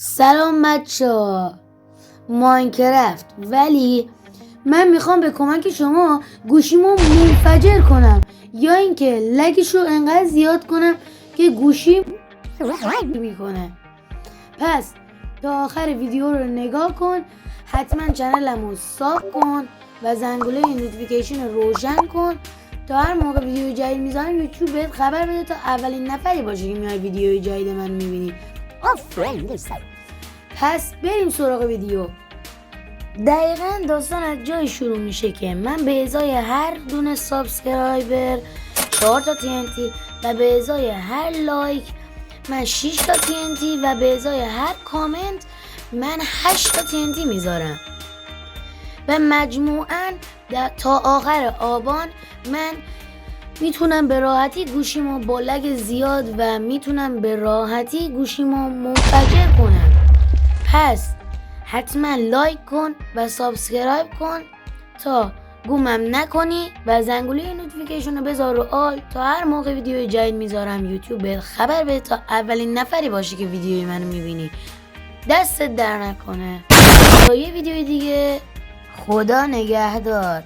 سلام بچه ماینکرافت، ولی من میخوام به کمک شما گوشیمو منفجر کنم یا اینکه لگشو انقدر زیاد کنم که گوشیم میکنه. پس تا آخر ویدیو رو نگاه کن، حتما چنلمو ساب کن و زنگوله نوتیفیکیشن رو روشن کن تا هر موقع ویدیو جدید میذارم یوتیوب بهت خبر بده تا اولین نفری باشی که میای ویدیو جدید من میبینی. پس بریم سراغ ویدیو. دقیقا داستان از جای شروع میشه که من به ازای هر دونه سابسکرایبر 4 تا TNT و به ازای هر لایک من 6 تا TNT و به ازای هر کامنت من 8 تا TNT میذارم و مجموعاً تا آخر آبان من میتونم به راحتی گوشیمو با لگ زیاد و میتونم به راحتی گوشیمو منفجر کنم. پس حتما لایک کن و سابسکرایب کن تا گمم نکنی و زنگوله نوتیفیکیشن رو بذار رو آل تا هر موقع ویدیو جدید میذارم یوتیوب به خبر بده تا اولین نفری باشی که ویدیوی منو میبینی. دستت در نکنه. تا یه ویدیو دیگه، خدا نگهدار.